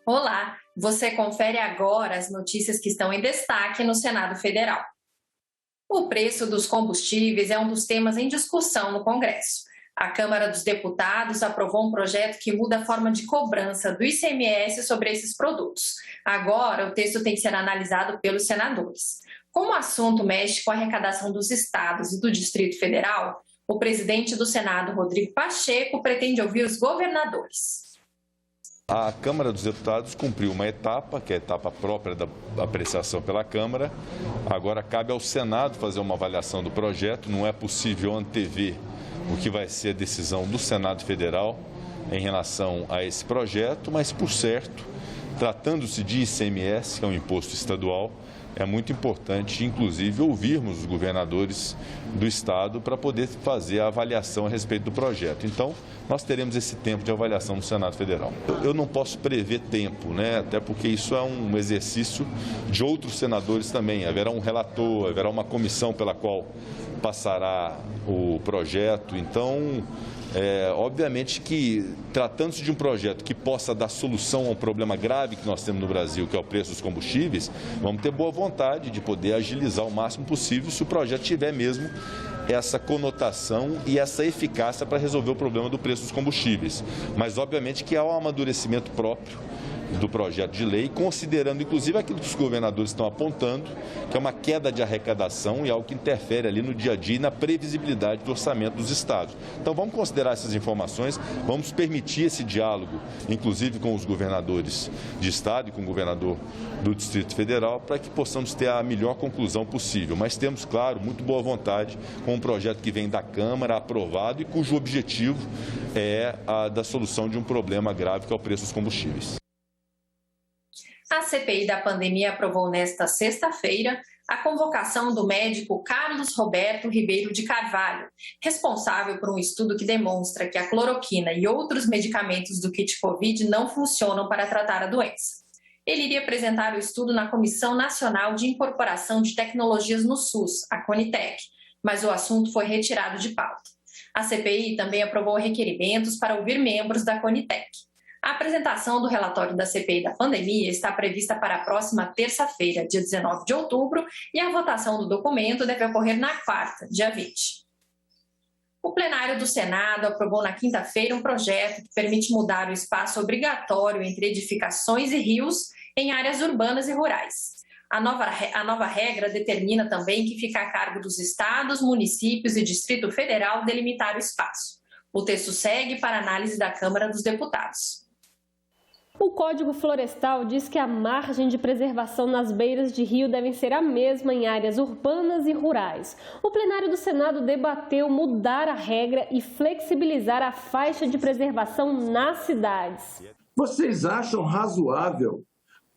Olá, você confere agora as notícias que estão em destaque no Senado Federal. O preço dos combustíveis é um dos temas em discussão no Congresso. A Câmara dos Deputados aprovou um projeto que muda a forma de cobrança do ICMS sobre esses produtos. Agora, o texto tem que ser analisado pelos senadores. Como o assunto mexe com a arrecadação dos estados e do Distrito Federal, o presidente do Senado, Rodrigo Pacheco, pretende ouvir os governadores. A Câmara dos Deputados cumpriu uma etapa, que é a etapa própria da apreciação pela Câmara. Agora cabe ao Senado fazer uma avaliação do projeto. Não é possível antever o que vai ser a decisão do Senado Federal em relação a esse projeto, mas, por certo, tratando-se de ICMS, que é um imposto estadual, é muito importante, inclusive, ouvirmos os governadores do Estado para poder fazer a avaliação a respeito do projeto. Então, nós teremos esse tempo de avaliação no Senado Federal. Eu não posso prever tempo, né? Até porque isso é um exercício de outros senadores também. Haverá um relator, haverá uma comissão pela qual passará o projeto. Então, obviamente que, tratando-se de um projeto que possa dar solução a um problema grave que nós temos no Brasil, que é o preço dos combustíveis, vamos ter boa vontade de poder agilizar o máximo possível se o projeto tiver mesmo essa conotação e essa eficácia para resolver o problema do preço dos combustíveis. Mas, obviamente, que há um amadurecimento próprio do projeto de lei, considerando inclusive aquilo que os governadores estão apontando, que é uma queda de arrecadação e algo que interfere ali no dia a dia e na previsibilidade do orçamento dos estados. Então vamos considerar essas informações, vamos permitir esse diálogo, inclusive com os governadores de estado e com o governador do Distrito Federal, para que possamos ter a melhor conclusão possível. Mas temos, claro, muito boa vontade com um projeto que vem da Câmara, aprovado e cujo objetivo é a da solução de um problema grave que é o preço dos combustíveis. A CPI da pandemia aprovou nesta sexta-feira a convocação do médico Carlos Roberto Ribeiro de Carvalho, responsável por um estudo que demonstra que a cloroquina e outros medicamentos do kit Covid não funcionam para tratar a doença. Ele iria apresentar o estudo na Comissão Nacional de Incorporação de Tecnologias no SUS, a CONITEC, mas o assunto foi retirado de pauta. A CPI também aprovou requerimentos para ouvir membros da CONITEC. A apresentação do relatório da CPI da pandemia está prevista para a próxima terça-feira, dia 19 de outubro, e a votação do documento deve ocorrer na quarta, dia 20. O plenário do Senado aprovou na quinta-feira um projeto que permite mudar o espaço obrigatório entre edificações e rios em áreas urbanas e rurais. A nova regra determina também que fica a cargo dos estados, municípios e Distrito Federal delimitar o espaço. O texto segue para análise da Câmara dos Deputados. O Código Florestal diz que a margem de preservação nas beiras de rio deve ser a mesma em áreas urbanas e rurais. O plenário do Senado debateu mudar a regra e flexibilizar a faixa de preservação nas cidades. Vocês acham razoável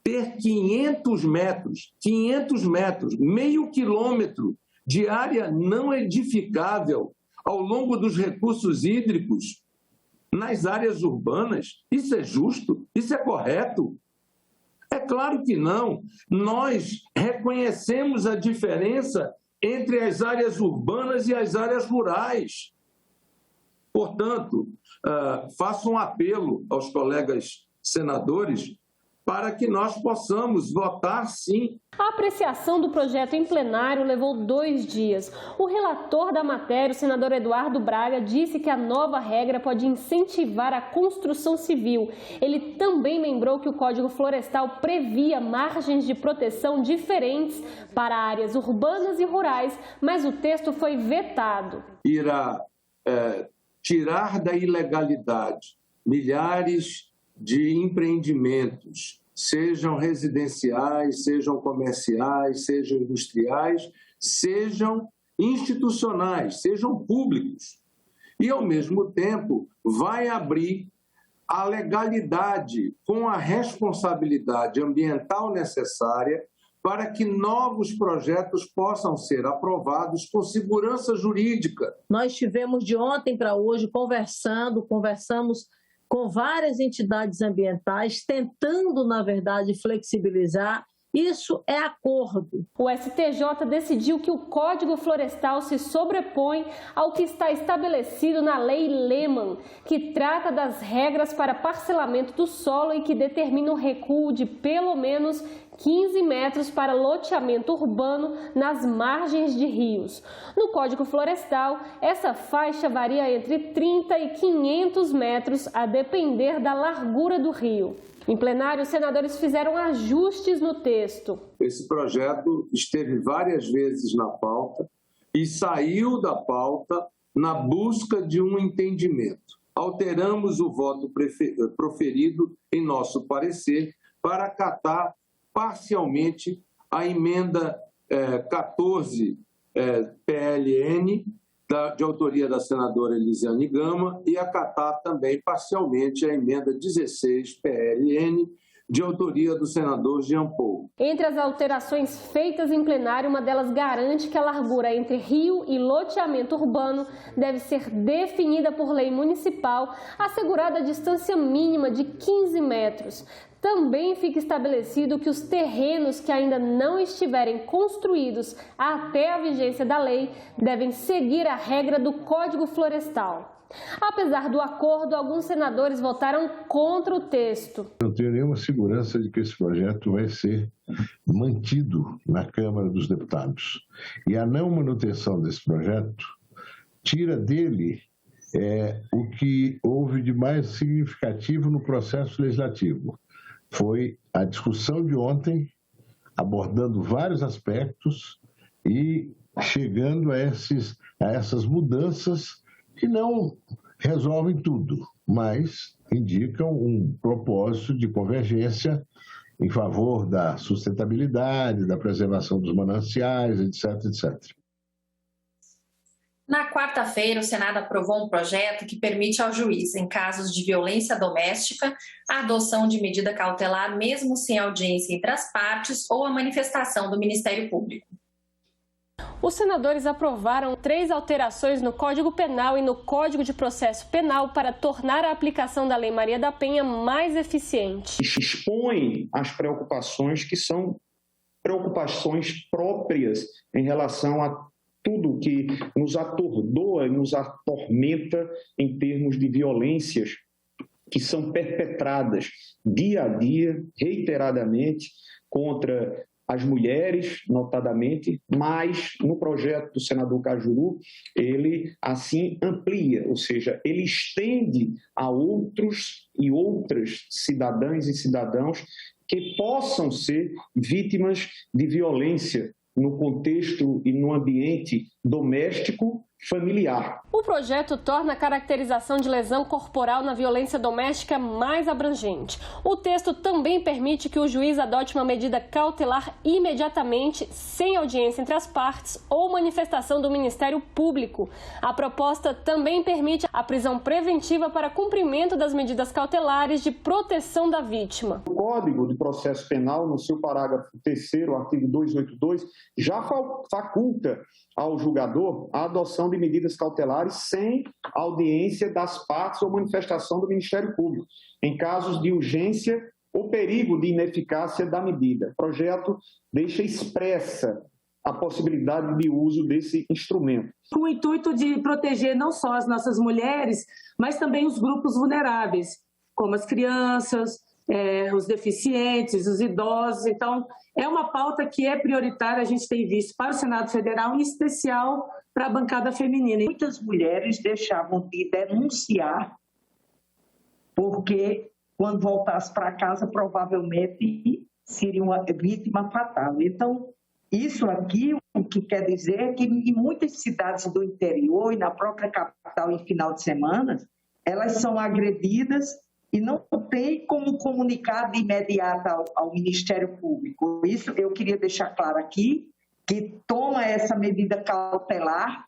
ter 500 metros, meio quilômetro de área não edificável ao longo dos recursos hídricos nas áreas urbanas? Isso é justo? Isso é correto? É claro que não. Nós reconhecemos a diferença entre as áreas urbanas e as áreas rurais. Portanto, faço um apelo aos colegas senadores para que nós possamos votar sim. A apreciação do projeto em plenário levou 2 dias. O relator da matéria, o senador Eduardo Braga, disse que a nova regra pode incentivar a construção civil. Ele também lembrou que o Código Florestal previa margens de proteção diferentes para áreas urbanas e rurais, mas o texto foi vetado. Irá tirar da ilegalidade milhares de empreendimentos, sejam residenciais, sejam comerciais, sejam industriais, sejam institucionais, sejam públicos. E, ao mesmo tempo, vai abrir a legalidade com a responsabilidade ambiental necessária para que novos projetos possam ser aprovados com segurança jurídica. Nós tivemos de ontem para hoje conversamos com várias entidades ambientais, tentando, na verdade, flexibilizar Isso é acordo. O STJ decidiu que o Código Florestal se sobrepõe ao que está estabelecido na Lei Lehman, que trata das regras para parcelamento do solo e que determina o recuo de pelo menos 15 metros para loteamento urbano nas margens de rios. No Código Florestal, essa faixa varia entre 30 e 500 metros, a depender da largura do rio. Em plenário, os senadores fizeram ajustes no texto. Esse projeto esteve várias vezes na pauta e saiu da pauta na busca de um entendimento. Alteramos o voto proferido em nosso parecer para acatar parcialmente a emenda 14 PLN, de autoria da senadora Elisiane Gama, e acatar também parcialmente a emenda 16 PLN, de autoria do senador Jean Paul. Entre as alterações feitas em plenário, uma delas garante que a largura entre rio e loteamento urbano deve ser definida por lei municipal, assegurada a distância mínima de 15 metros. Também fica estabelecido que os terrenos que ainda não estiverem construídos até a vigência da lei devem seguir a regra do Código Florestal. Apesar do acordo, alguns senadores votaram contra o texto. Não tenho nenhuma segurança de que esse projeto vai ser mantido na Câmara dos Deputados. E a não manutenção desse projeto tira dele o que houve de mais significativo no processo legislativo. Foi a discussão de ontem, abordando vários aspectos e chegando a essas mudanças que não resolvem tudo, mas indicam um propósito de convergência em favor da sustentabilidade, da preservação dos mananciais, etc, etc. Na quarta-feira, o Senado aprovou um projeto que permite ao juiz, em casos de violência doméstica, a adoção de medida cautelar mesmo sem audiência entre as partes ou a manifestação do Ministério Público. Os senadores aprovaram 3 alterações no Código Penal e no Código de Processo Penal para tornar a aplicação da Lei Maria da Penha mais eficiente. Expõe as preocupações que são preocupações próprias em relação a tudo que nos atordoa e nos atormenta em termos de violências que são perpetradas dia a dia, reiteradamente, contra as mulheres, notadamente, mas no projeto do senador Cajuru, ele assim amplia, ou seja, ele estende a outros e outras cidadãs e cidadãos que possam ser vítimas de violência no contexto e no ambiente doméstico familiar. O projeto torna a caracterização de lesão corporal na violência doméstica mais abrangente. O texto também permite que o juiz adote uma medida cautelar imediatamente, sem audiência entre as partes ou manifestação do Ministério Público. A proposta também permite a prisão preventiva para cumprimento das medidas cautelares de proteção da vítima. O Código de Processo Penal, no seu parágrafo 3º, artigo 282, já faculta ao julgador a adoção de medidas cautelares sem audiência das partes ou manifestação do Ministério Público, em casos de urgência ou perigo de ineficácia da medida. O projeto deixa expressa a possibilidade de uso desse instrumento. Com o intuito de proteger não só as nossas mulheres, mas também os grupos vulneráveis, como as crianças, os deficientes, os idosos. Então, é uma pauta que é prioritária, a gente tem visto para o Senado Federal, em especial para a bancada feminina. Muitas mulheres deixavam de denunciar, porque quando voltasse para casa, provavelmente seria uma vítima fatal. Então, isso aqui, o que quer dizer é que em muitas cidades do interior e na própria capital em final de semana, elas são agredidas e não tem como comunicar de imediato ao Ministério Público. Isso eu queria deixar claro aqui, que toma essa medida cautelar,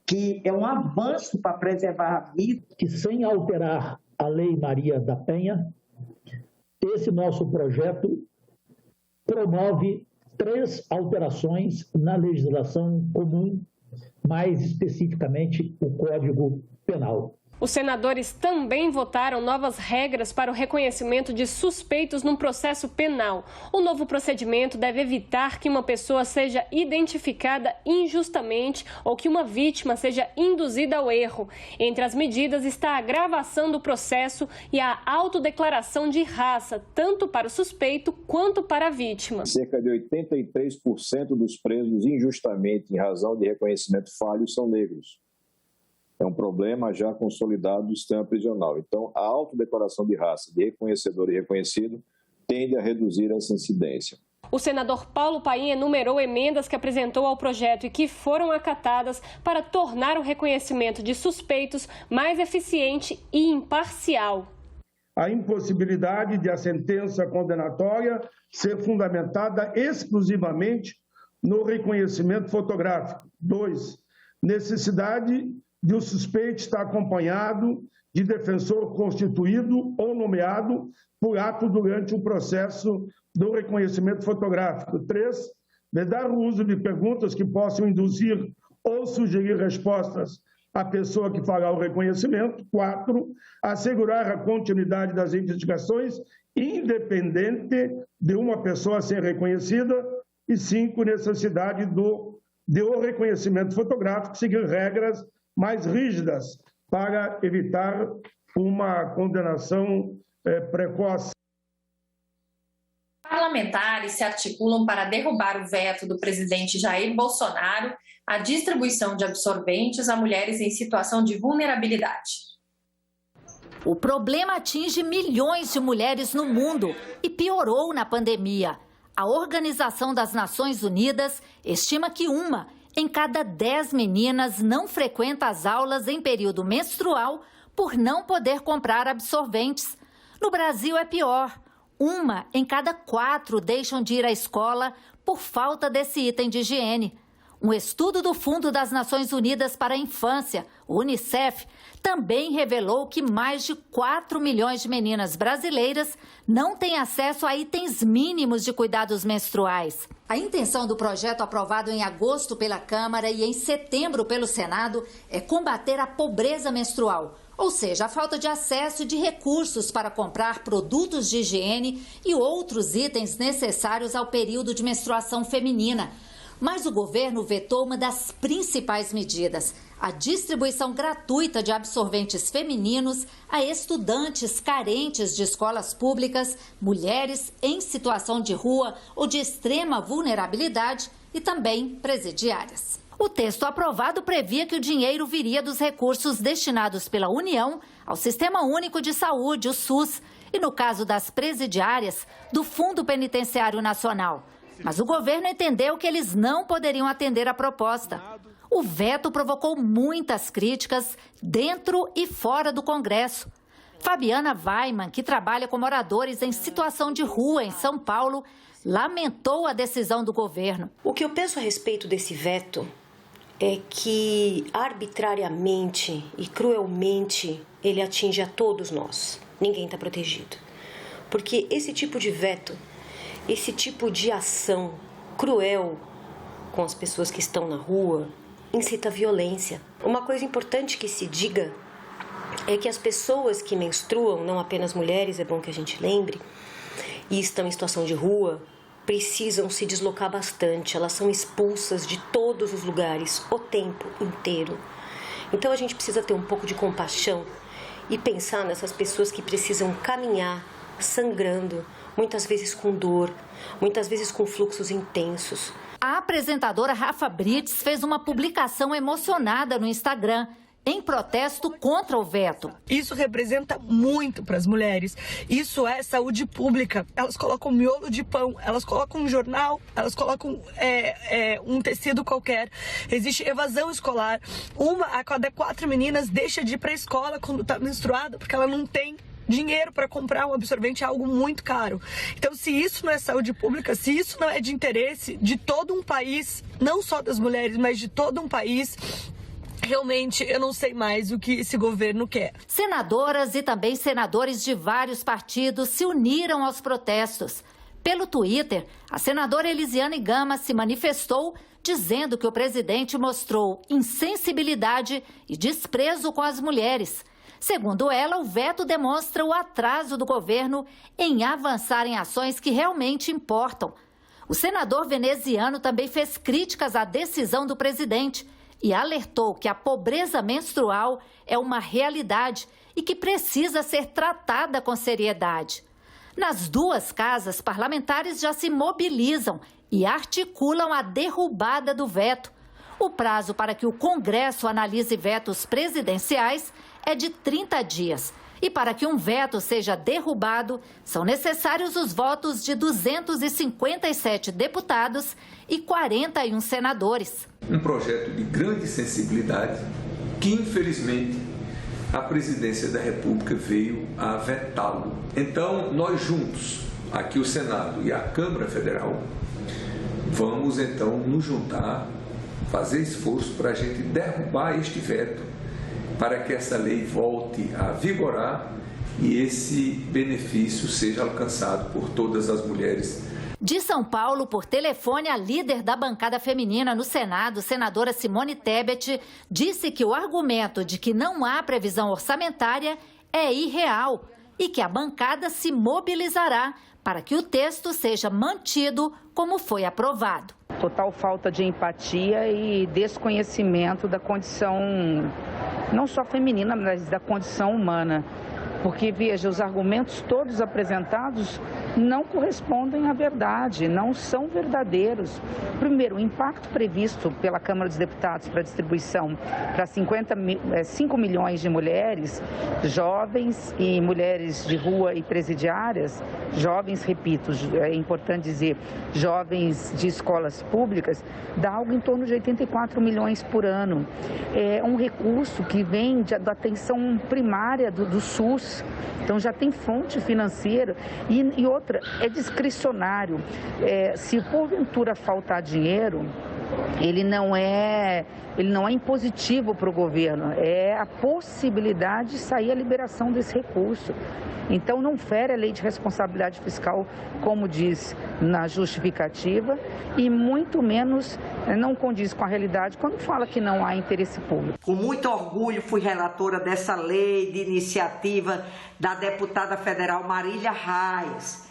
que é um avanço para preservar a vida. Que sem alterar a Lei Maria da Penha, esse nosso projeto promove 3 alterações na legislação comum, mais especificamente o Código Penal. Os senadores também votaram novas regras para o reconhecimento de suspeitos num processo penal. O novo procedimento deve evitar que uma pessoa seja identificada injustamente ou que uma vítima seja induzida ao erro. Entre as medidas está a gravação do processo e a autodeclaração de raça, tanto para o suspeito quanto para a vítima. Cerca de 83% dos presos injustamente em razão de reconhecimento falho são negros. É um problema já consolidado do sistema prisional. Então, a autodeclaração de raça de reconhecedor e reconhecido tende a reduzir essa incidência. O senador Paulo Paim enumerou emendas que apresentou ao projeto e que foram acatadas para tornar o reconhecimento de suspeitos mais eficiente e imparcial. A impossibilidade de a sentença condenatória ser fundamentada exclusivamente no reconhecimento fotográfico. 2. Necessidade de o suspeito estar acompanhado de defensor constituído ou nomeado por ato durante o processo do reconhecimento fotográfico. 3. Vedar o uso de perguntas que possam induzir ou sugerir respostas à pessoa que fará o reconhecimento. 4. Assegurar a continuidade das investigações independente de uma pessoa ser reconhecida. E 5. Necessidade do reconhecimento fotográfico, seguir regras mais rígidas para evitar uma condenação precoce. Parlamentares se articulam para derrubar o veto do presidente Jair Bolsonaro à distribuição de absorventes a mulheres em situação de vulnerabilidade. O problema atinge milhões de mulheres no mundo e piorou na pandemia. A Organização das Nações Unidas estima que uma em cada 10 meninas não frequenta as aulas em período menstrual por não poder comprar absorventes. No Brasil é pior. Uma em cada 4 deixam de ir à escola por falta desse item de higiene. Um estudo do Fundo das Nações Unidas para a Infância, o UNICEF, também revelou que mais de 4 milhões de meninas brasileiras não têm acesso a itens mínimos de cuidados menstruais. A intenção do projeto aprovado em agosto pela Câmara e em setembro pelo Senado é combater a pobreza menstrual, ou seja, a falta de acesso e de recursos para comprar produtos de higiene e outros itens necessários ao período de menstruação feminina. Mas o governo vetou uma das principais medidas, a distribuição gratuita de absorventes femininos a estudantes carentes de escolas públicas, mulheres em situação de rua ou de extrema vulnerabilidade e também presidiárias. O texto aprovado previa que o dinheiro viria dos recursos destinados pela União ao Sistema Único de Saúde, o SUS, e no caso das presidiárias, do Fundo Penitenciário Nacional. Mas o governo entendeu que eles não poderiam atender a proposta. O veto provocou muitas críticas dentro e fora do Congresso. Fabiana Weimann, que trabalha com moradores em situação de rua em São Paulo, lamentou a decisão do governo. O que eu penso a respeito desse veto é que arbitrariamente e cruelmente ele atinge a todos nós. Ninguém está protegido. Porque esse tipo de veto, esse tipo de ação cruel com as pessoas que estão na rua, incita a violência. Uma coisa importante que se diga é que as pessoas que menstruam, não apenas mulheres, é bom que a gente lembre, e estão em situação de rua, precisam se deslocar bastante. Elas são expulsas de todos os lugares o tempo inteiro. Então a gente precisa ter um pouco de compaixão e pensar nessas pessoas que precisam caminhar sangrando, muitas vezes com dor, muitas vezes com fluxos intensos. A apresentadora Rafa Brits fez uma publicação emocionada no Instagram, em protesto contra o veto. Isso representa muito para as mulheres. Isso é saúde pública. Elas colocam miolo de pão, elas colocam um jornal, elas colocam um tecido qualquer. Existe evasão escolar. Uma a cada 4 meninas deixa de ir para a escola quando está menstruada, porque ela não tem dinheiro para comprar um absorvente, é algo muito caro. Então, se isso não é saúde pública, se isso não é de interesse de todo um país, não só das mulheres, mas de todo um país, realmente eu não sei mais o que esse governo quer. Senadoras e também senadores de vários partidos se uniram aos protestos. Pelo Twitter, a senadora Elisiane Gama se manifestou dizendo que o presidente mostrou insensibilidade e desprezo com as mulheres. Segundo ela, o veto demonstra o atraso do governo em avançar em ações que realmente importam. O senador veneziano também fez críticas à decisão do presidente e alertou que a pobreza menstrual é uma realidade e que precisa ser tratada com seriedade. Nas duas casas, parlamentares já se mobilizam e articulam a derrubada do veto. O prazo para que o Congresso analise vetos presidenciais é de 30 dias. E para que um veto seja derrubado, são necessários os votos de 257 deputados e 41 senadores. Um projeto de grande sensibilidade que, infelizmente, a presidência da República veio a vetá-lo. Então, nós juntos, aqui o Senado e a Câmara Federal, vamos então nos juntar, fazer esforço para a gente derrubar este veto, para que essa lei volte a vigorar e esse benefício seja alcançado por todas as mulheres. De São Paulo, por telefone, a líder da bancada feminina no Senado, senadora Simone Tebet, disse que o argumento de que não há previsão orçamentária é irreal e que a bancada se mobilizará para que o texto seja mantido como foi aprovado. Total falta de empatia e desconhecimento da condição, não só feminina, mas da condição humana. Porque, veja, os argumentos todos apresentados não correspondem à verdade, não são verdadeiros. Primeiro, o impacto previsto pela Câmara dos Deputados para distribuição para 5 milhões de mulheres, jovens e mulheres de rua e presidiárias, jovens, repito, é importante dizer, jovens de escolas públicas, dá algo em torno de 84 milhões por ano. É um recurso que vem da atenção primária do SUS. Então já tem fonte financeira e outra, é discricionário. Se porventura faltar dinheiro, ele não é impositivo para o governo, é a possibilidade de sair a liberação desse recurso. Então não fere a lei de responsabilidade fiscal, como diz na justificativa, e muito menos não condiz com a realidade quando fala que não há interesse público. Com muito orgulho fui relatora dessa lei de iniciativa da deputada federal Marília Reis,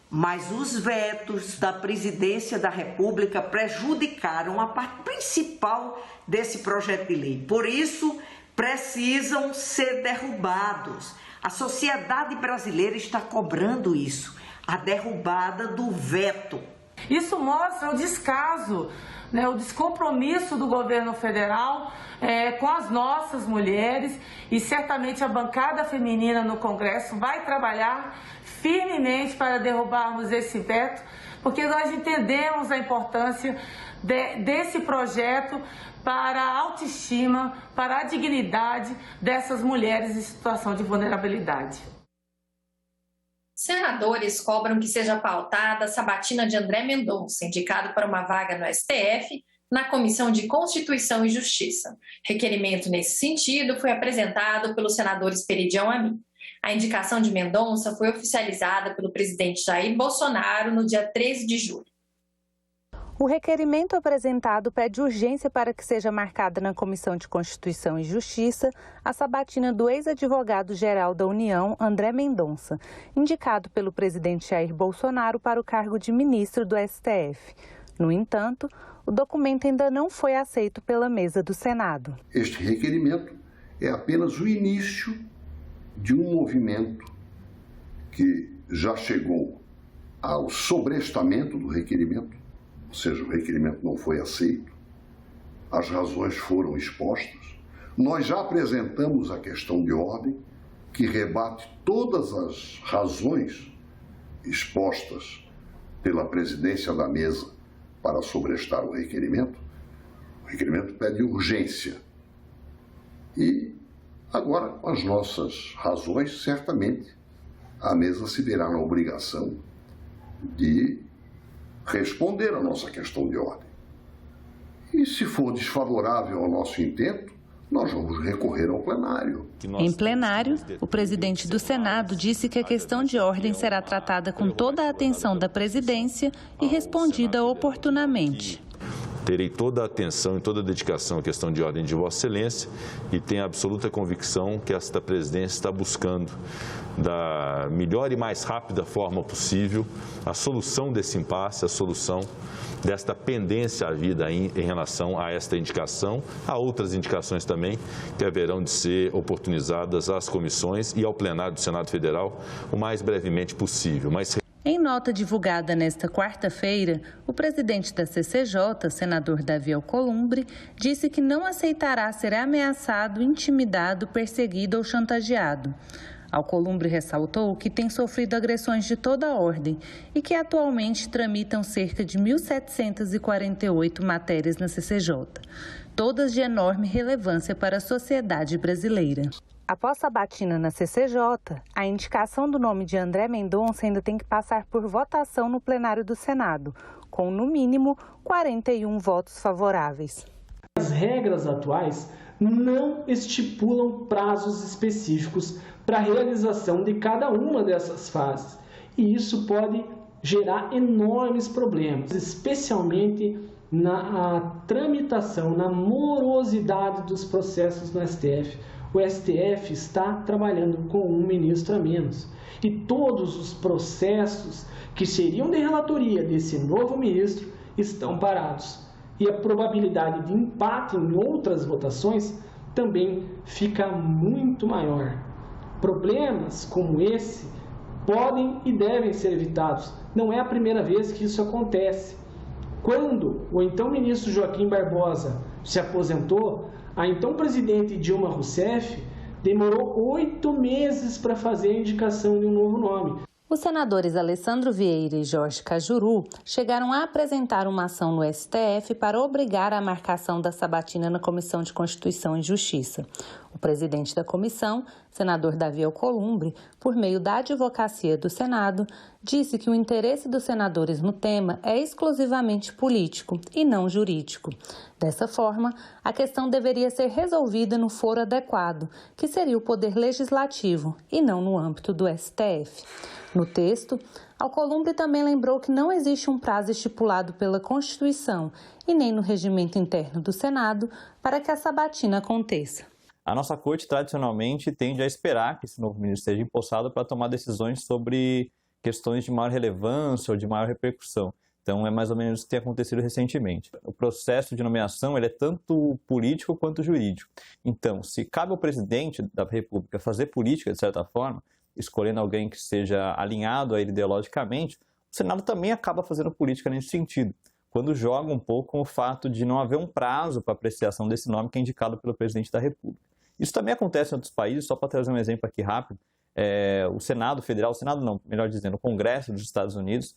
mas os vetos da presidência da República prejudicaram a parte principal desse projeto de lei. Por isso, precisam ser derrubados. A sociedade brasileira está cobrando isso, a derrubada do veto. Isso mostra o descaso, o descompromisso do governo federal com as nossas mulheres, e certamente a bancada feminina no Congresso vai trabalhar firmemente para derrubarmos esse veto, porque nós entendemos a importância desse projeto para a autoestima, para a dignidade dessas mulheres em situação de vulnerabilidade. Senadores cobram que seja pautada a sabatina de André Mendonça, indicado para uma vaga no STF, na Comissão de Constituição e Justiça. Requerimento nesse sentido foi apresentado pelo senador Esperidião Amin. A indicação de Mendonça foi oficializada pelo presidente Jair Bolsonaro no dia 13 de julho. O requerimento apresentado pede urgência para que seja marcada na Comissão de Constituição e Justiça a sabatina do ex-advogado-geral da União, André Mendonça, indicado pelo presidente Jair Bolsonaro para o cargo de ministro do STF. No entanto, o documento ainda não foi aceito pela mesa do Senado. Este requerimento é apenas o início de um movimento que já chegou ao sobrestamento do requerimento, ou seja, o requerimento não foi aceito, as razões foram expostas. Nós já apresentamos a questão de ordem, que rebate todas as razões expostas pela presidência da mesa para sobrestar o requerimento. O requerimento pede urgência. E agora, com as nossas razões, certamente a mesa se verá na obrigação de responder à nossa questão de ordem. E se for desfavorável ao nosso intento, nós vamos recorrer ao plenário. Em plenário, o presidente do Senado disse que a questão de ordem será tratada com toda a atenção da presidência e respondida oportunamente. terei toda a atenção e toda a dedicação à questão de ordem de Vossa Excelência e tenho a absoluta convicção que esta presidência está buscando da melhor e mais rápida forma possível a solução desse impasse, a solução desta pendência à vida em relação a esta indicação, a outras indicações também que haverão de ser oportunizadas às comissões e ao plenário do Senado Federal o mais brevemente possível. Em nota divulgada nesta quarta-feira, o presidente da CCJ, senador Davi Alcolumbre, disse que não aceitará ser ameaçado, intimidado, perseguido ou chantageado. Alcolumbre ressaltou que tem sofrido agressões de toda a ordem e que atualmente tramitam cerca de 1.748 matérias na CCJ, todas de enorme relevância para a sociedade brasileira. Após sabatina na CCJ, a indicação do nome de André Mendonça ainda tem que passar por votação no plenário do Senado, com no mínimo 41 votos favoráveis. As regras atuais não estipulam prazos específicos para a realização de cada uma dessas fases, e isso pode gerar enormes problemas, especialmente na tramitação, na morosidade dos processos no STF. O STF está trabalhando com um ministro a menos e todos os processos que seriam de relatoria desse novo ministro estão parados. E a probabilidade de empate em outras votações também fica muito maior. Problemas como esse podem e devem ser evitados. Não é a primeira vez que isso acontece. Quando o então ministro Joaquim Barbosa se aposentou, a então presidente Dilma Rousseff demorou 8 meses para fazer a indicação de um novo nome. Os senadores Alessandro Vieira e Jorge Cajuru chegaram a apresentar uma ação no STF para obrigar a marcação da sabatina na Comissão de Constituição e Justiça. O presidente da comissão, senador Davi Alcolumbre, por meio da advocacia do Senado, disse que o interesse dos senadores no tema é exclusivamente político e não jurídico. Dessa forma, a questão deveria ser resolvida no foro adequado, que seria o Poder Legislativo, e não no âmbito do STF. No texto, Alcolumbre também lembrou que não existe um prazo estipulado pela Constituição e nem no regimento interno do Senado para que a sabatina aconteça. A nossa corte, tradicionalmente, tende a esperar que esse novo ministro seja empossado para tomar decisões sobre questões de maior relevância ou de maior repercussão. Então, é mais ou menos o que tem acontecido recentemente. O processo de nomeação ele é tanto político quanto jurídico. Então, se cabe ao presidente da República fazer política, de certa forma, escolhendo alguém que seja alinhado a ele ideologicamente, o Senado também acaba fazendo política nesse sentido, quando joga um pouco com o fato de não haver um prazo para apreciação desse nome que é indicado pelo presidente da República. Isso também acontece em outros países, só para trazer um exemplo aqui rápido, o Senado Federal, o Senado não, melhor dizendo, o Congresso dos Estados Unidos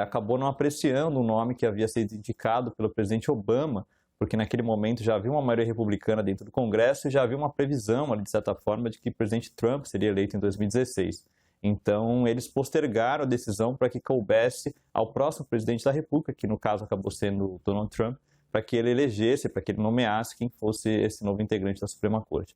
acabou não apreciando o nome que havia sido indicado pelo presidente Obama, porque naquele momento já havia uma maioria republicana dentro do Congresso e já havia uma previsão, de certa forma, de que o presidente Trump seria eleito em 2016. Então, eles postergaram a decisão para que coubesse ao próximo presidente da República, que no caso acabou sendo Donald Trump, para que ele elegesse, para que ele nomeasse quem fosse esse novo integrante da Suprema Corte.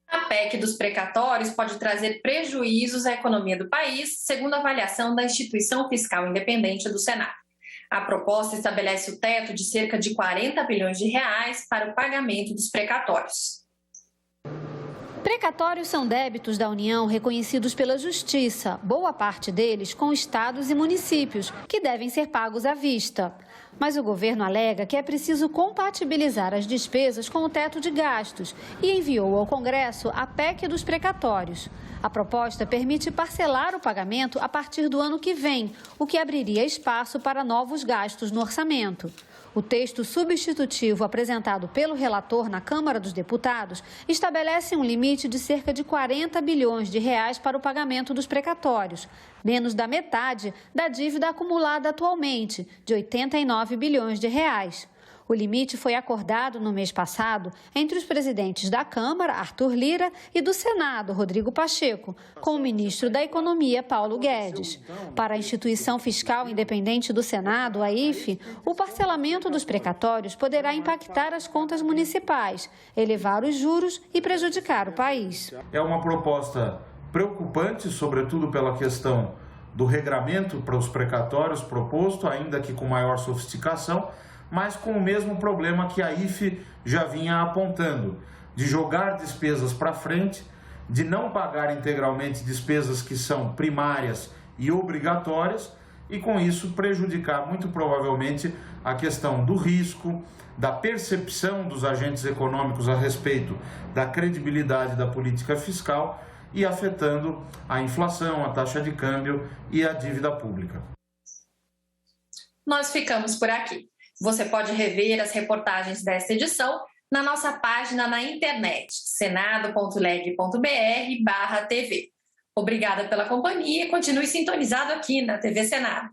A PEC dos precatórios pode trazer prejuízos à economia do país, segundo a avaliação da Instituição Fiscal Independente do Senado. A proposta estabelece o teto de cerca de 40 bilhões de reais para o pagamento dos precatórios. Precatórios são débitos da União reconhecidos pela Justiça, boa parte deles com estados e municípios, que devem ser pagos à vista. Mas o governo alega que é preciso compatibilizar as despesas com o teto de gastos e enviou ao Congresso a PEC dos precatórios. A proposta permite parcelar o pagamento a partir do ano que vem, o que abriria espaço para novos gastos no orçamento. O texto substitutivo apresentado pelo relator na Câmara dos Deputados estabelece um limite de cerca de 40 bilhões de reais para o pagamento dos precatórios, menos da metade da dívida acumulada atualmente, de 89 bilhões de reais. O limite foi acordado no mês passado entre os presidentes da Câmara, Arthur Lira, e do Senado, Rodrigo Pacheco, com o ministro da Economia, Paulo Guedes. Para a Instituição Fiscal Independente do Senado, a IFE, o parcelamento dos precatórios poderá impactar as contas municipais, elevar os juros e prejudicar o país. É uma proposta preocupante, sobretudo pela questão do regramento para os precatórios proposto, ainda que com maior sofisticação, mas com o mesmo problema que a IFE já vinha apontando, de jogar despesas para frente, de não pagar integralmente despesas que são primárias e obrigatórias, e com isso prejudicar muito provavelmente a questão do risco, da percepção dos agentes econômicos a respeito da credibilidade da política fiscal e afetando a inflação, a taxa de câmbio e a dívida pública. Nós ficamos por aqui. Você pode rever as reportagens desta edição na nossa página na internet, senado.leg.br/TV. Obrigada pela companhia e continue sintonizado aqui na TV Senado.